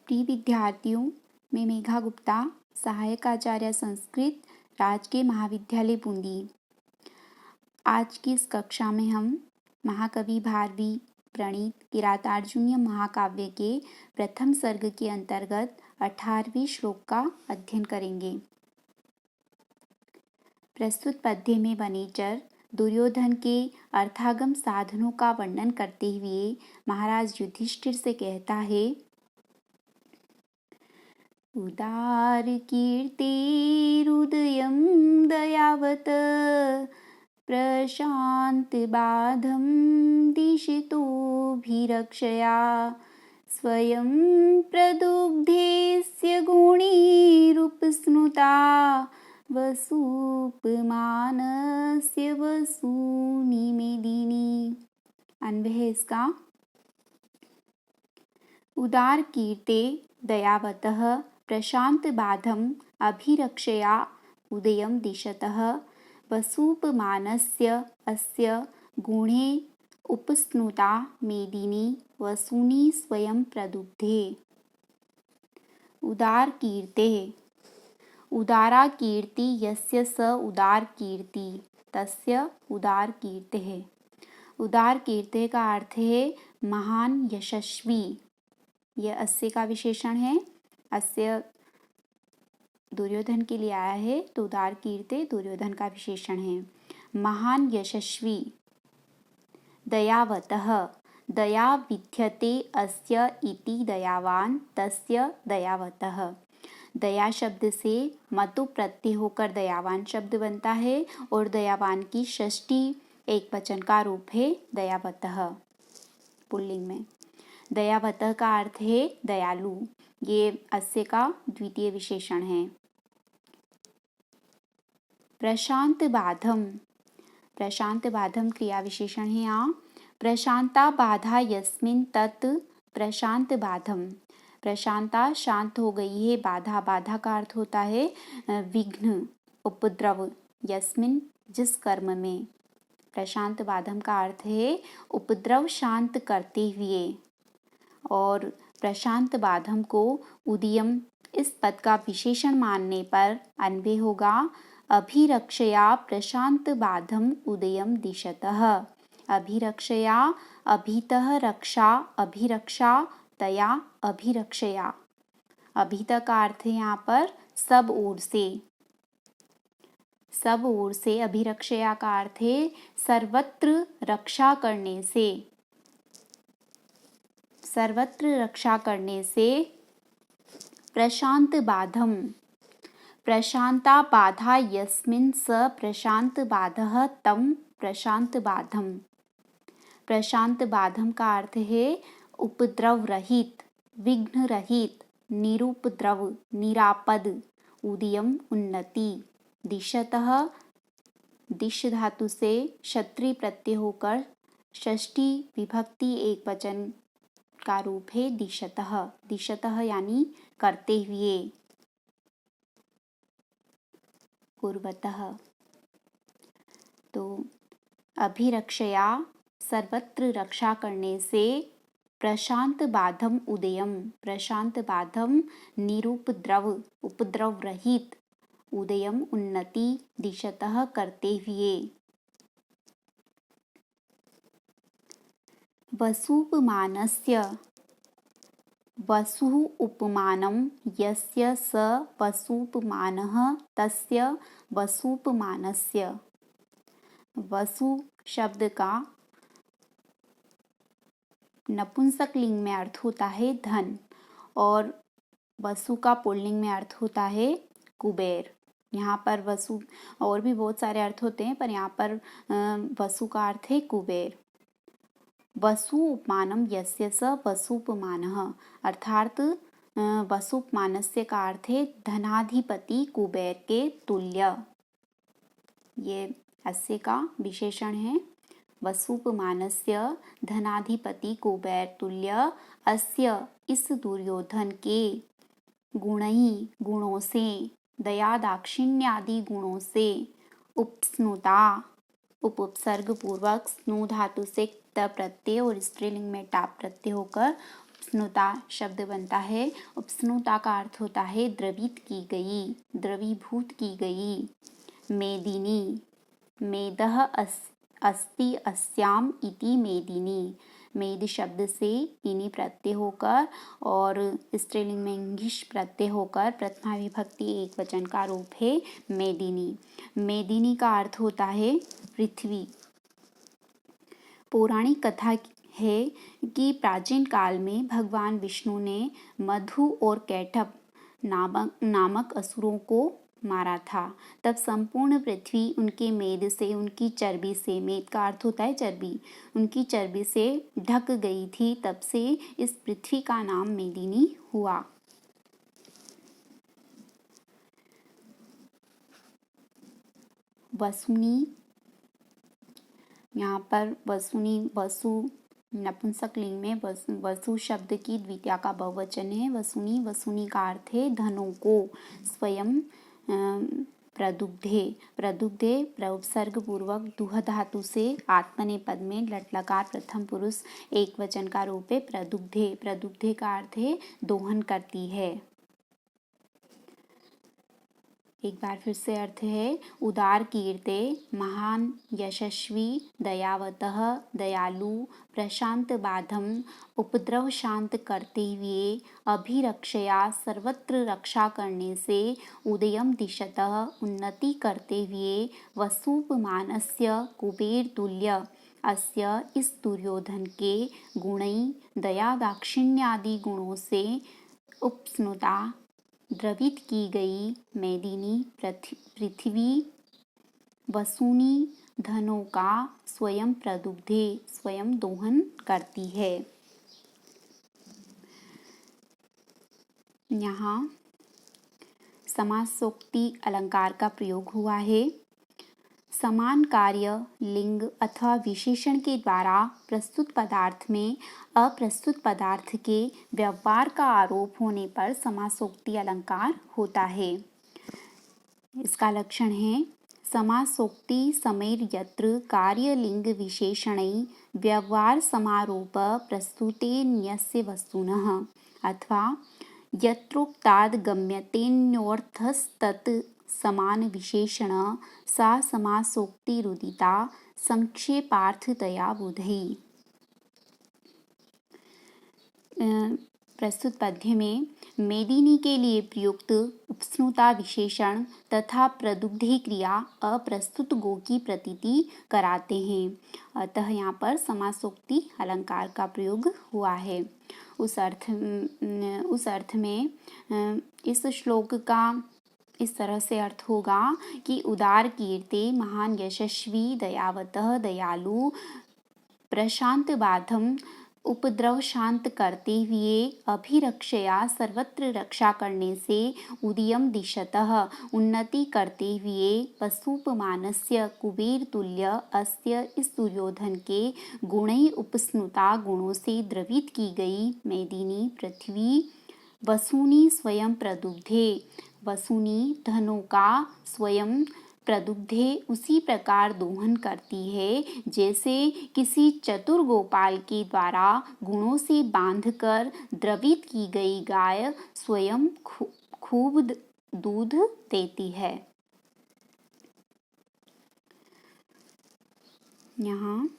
प्रिय विद्यार्थियों, मैं मेघा गुप्ता, सहायक आचार्य संस्कृत, राजकीय महाविद्यालय बूंदी। आज की इस कक्षा में हम महाकवि भारवी प्रणीत किरातार्जुनीय महाकाव्य के प्रथम सर्ग के अंतर्गत 18वें श्लोक का अध्ययन करेंगे। प्रस्तुत पद्य में वनेचर दुर्योधन के अर्थागम साधनों का वर्णन करते हुए महाराज युधिष्ठिर से कहता है, उदार कीर्तिरुदयं दयावत प्रशांत बाधं दिशितोभिरक्षया स्वयं प्रदुग्धेस्य गुणैरुपस्नुता वसुपमानस्य वसूनि मेदिनी। अन्वय इसका, उदार कीर्ते दयावतः प्रशांत बाधम अभिरक्षया उदयं दिशतः वसूपमानस्य अस्य गुणे उपस्नुता मेदिनी वसूनि स्वयं प्रदुग्धे। उदार कीर्ते, उदारा कीर्ति यस्य स उदार कीर्ति तस्य उदार कीर्तिः। उदार कीर्ति का अर्थ है महान यशस्वी। यह अस्य का विशेषण है। अस्य दुर्योधन के लिए आया है, तो उदार कीर्ति दुर्योधन का विशेषण है। महान यशस्वी। दयावतः, दया विद्यते अस्य इति दयावान तस्य दयावतः। दया शब्द से मतु प्रत्यय होकर दयावान शब्द बनता है और दयावान की षष्ठी एक वचन का रूप है दयावतः पुल्लिंग में। दयावतः का अर्थ है दयालु। ये अस्य का द्वितीय विशेषण है। प्रशांत बाधम, प्रशांत बाधम क्रिया विशेषण है यहाँ। प्रशांता बाधा यस्मिन तत् प्रशांत बाधम। प्रशांता शांत हो गई है, बाधा, बाधा का अर्थ होता है विघ्न, उपद्रव। यस्मिन जिस कर्म में। प्रशांत बाधम का अर्थ है उपद्रव शांत करते हुए। और प्रशांत बाधम को उदयम इस पद का विशेषण मानने पर अन्वय होगा, अभिरक्षया प्रशांत बाधम उदयम दिशतः। अभिरक्षया, अभितः रक्षा, अभिरक्षा तया अभिरक्षया। अभितः का अर्थ है यहाँ पर सब ओर से। सब ओर से। अभिरक्षया का अर्थ है सर्वत्र रक्षा करने से। सर्वत्र रक्षा करने से। प्रशांत बाधम, प्रशांता बाधा यस्मिन् स प्रशांत बाधः तं प्रशांत बाधम। प्रशांत बाधम का अर्थ है उपद्रव रहित, विघ्न रहित, निरुपद्रव, निरापद, उदयम उन्नति। दिशतः दिश धातु से क्षत्रिय प्रत्यय होकर षष्ठी विभक्ति एक वचन का रूप है दिशतः। दिशतः यानी करते हुए, पूर्वतः। तो अभिरक्षया सर्वत्र रक्षा करने से, प्रशांत बाधम उदयम, प्रशांत बाधम निरुपद्रव, उपद्रव रहित, उदयम उन्नति, दिशतः करते हुए। वसूपमानस्य, वसु उपमानं यस्य स वसूपमानः तस्य वसूपमानस्य। वसु शब्द का नपुंसक लिंग में अर्थ होता है धन और वसु का पुल्लिंग में अर्थ होता है कुबेर। यहाँ पर वसु और भी बहुत सारे अर्थ होते हैं, पर यहाँ पर वसु का अर्थ है कुबेर। वसु उपमानम यस्य स वसुपमानः, अर्थात वसुपमानस्य का अर्थ है धनाधिपति कुबेर के तुल्य। ये अस्य का विशेषण है। वसुपमानस्य धनाधिपति कुबेर तुल्य अस्य इस दुर्योधन के गुणई गुणों से, दया दाक्षिण्यादि गुणों से, उपस्नुता उपसर्ग पूर्वक स्नु धातु से त प्रत्यय और स्त्रीलिंग में टाप प्रत्यय होकर उपस्नुता शब्द बनता है। उपस्नुता का अर्थ होता है द्रवित की गई, द्रवीभूत की गई। मेदिनी, मेदः अस्ति अस्याम इति मेदिनी। मेद शब्द से इनी प्रत्यय होकर और स्त्रीलिंग में इंगिश प्रत्यय होकर प्रथमा विभक्ति एक वचन का रूप है मेदिनी। मेदिनी का अर्थ होता है पृथ्वी। पौराणिक कथा है कि प्राचीन काल में भगवान विष्णु ने मधु और कैटभ नामक असुरों को मारा था। तब संपूर्ण पृथ्वी उनके मेद से, उनकी चर्बी से, मेद का अर्थ होता है चर्बी, उनकी चर्बी से ढक गई थी। तब से इस पृथ्वी का नाम मेदिनी हुआ। वसुनी, यहाँ पर वसुनी, वसु नपुंसक लिंग में वसु शब्द की द्वितीया का बहुवचन है। वसुनी, वसुनी का अर्थ है धनों को। स्वयं प्रदुग्धे, प्रदुग्धे प्रउपसर्ग पूर्वक दुह धातु से आत्मनेपद पद में लट लकार प्रथम पुरुष एक वचन का रूप है प्रदुग्धे। प्रदुग्धे का अर्थ है दोहन करती है। एक बार फिर से अर्थ है उदार कीर्ते, महान यशस्वी, दयावतः, दयालु, प्रशांत बाधम, उपद्रव शांत करते हुए, अभिरक्षया सर्वत्र रक्षा करने से, उदयम दिशतः उन्नति करते हुए, वसूपमानस्य कुबेर तुल्य अस्य इस दुर्योधन के गुणई दया दाक्षिण्यादि गुणों से उपस्नुता द्रवित की गई मेदिनी पृथ्वी वसूनी धनों का स्वयं प्रदुग्धे, स्वयं दोहन करती है। यहाँ समासोक्ति अलंकार का प्रयोग हुआ है। समान कार्य, लिंग अथवा विशेषण के द्वारा प्रस्तुत पदार्थ में अप्रस्तुत पदार्थ के व्यवहार का आरोप होने पर समासोक्ति अलंकार होता है। इसका लक्षण है समासोक्ति समेर यत्र कार्य लिंग विशेषणै व्यवहार समारोप प्रस्तुतेन्यस्य वस्तुनः अथवा यत्रोक्ताद् गम्यतेऽन्योर्थस्तत् समान विशेषण सा समासोक्तिरुदिता संक्षेपार्थतया बुधै। प्रस्तुत पद्य में मेदिनी के लिए प्रयुक्त उपस्नुता विशेषण तथा प्रदुग्धे क्रिया अप्रस्तुत गो की प्रतीति कराते हैं। अतः यहाँ पर समासोक्ति अलंकार का प्रयोग हुआ है। उस अर्थ में इस श्लोक का इस तरह से अर्थ होगा कि उदार कीर्ते, महान यशस्वी, दयावतः, दयालु, प्रशांत बाधम, उपद्रव शांत करते हुए, अभिरक्षया सर्वत्र रक्षा करने से, उदयम दिशतः उन्नति करते हुए, वसूपमानस्य कुबेर तुल्य अस्य इस दुर्योधन के गुणै उपस्नुता गुणों से द्रवित की गई मेदिनी पृथ्वी वसूनी स्वयं प्रदुग्धे, वसूनी धनों का स्वयं प्रदुग्धे उसी प्रकार दोहन करती है जैसे किसी चतुर गोपाल के द्वारा गुणों से बांधकर द्रवित की गई गाय स्वयं खूब दूध देती है। यहाँ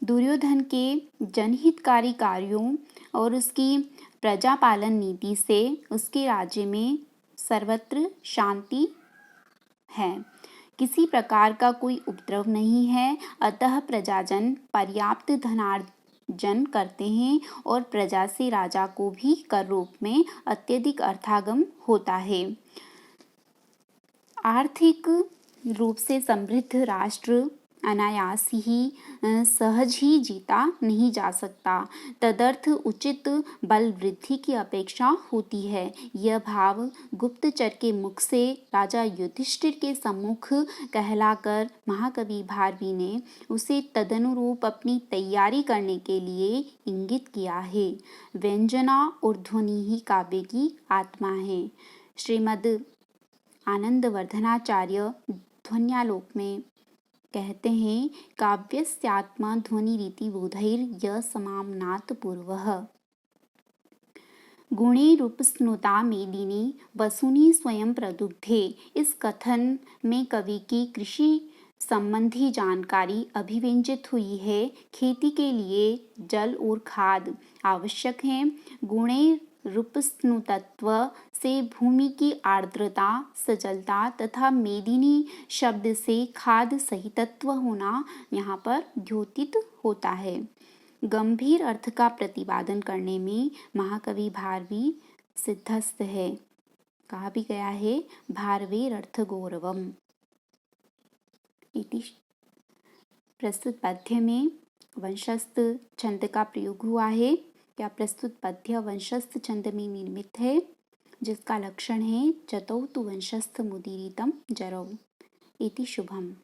दुर्योधन के जनहितकारी कार्यों और उसकी प्रजापालन नीति से उसके राज्य में सर्वत्र शांति है, किसी प्रकार का कोई उपद्रव नहीं है। अतः प्रजाजन पर्याप्त धनार्जन करते हैं और प्रजा से राजा को भी कर रूप में अत्यधिक अर्थागम होता है। आर्थिक रूप से समृद्ध राष्ट्र अनायास ही सहज ही जीता नहीं जा सकता, तदर्थ उचित बल वृद्धि की अपेक्षा होती है। यह भाव गुप्तचर के मुख से राजा युधिष्ठिर के सम्मुख कहलाकर महाकवि भारवी ने उसे तदनुरूप अपनी तैयारी करने के लिए इंगित किया है। व्यंजना और ध्वनि ही काव्य की आत्मा है। श्रीमद् आनंदवर्धनाचार्य ध्वन्यालोक में कहते हैं काव्यस्यात्मा ध्वनिरीति बोधैर्य समाम्नात पूर्वः। गुणे रूपस्नुता मेदिनी वसुनी स्वयं प्रदुग्धे। इस कथन में कवि की कृषि संबंधी जानकारी अभिव्यंजित हुई है। खेती के लिए जल और खाद आवश्यक हैं। गुणे रूपस्नुतत्व से भूमि की आर्द्रता, सजलता तथा मेदिनी शब्द से खाद सहितत्व होना यहाँ पर द्योतित होता है। गंभीर अर्थ का प्रतिपादन करने में महाकवि भारवी सिद्धस्त है। कहा भी गया है भारवेर अर्थ गौरवम। इति प्रस्तुत पद्य में वंशस्थ छंद का प्रयोग हुआ है। क्या प्रस्तुत पद्य वंशस्थ छंद में निर्मित है, जिसका लक्षण है जतौ तु वंशस्थ मुदीरितम जरौ। इति शुभम।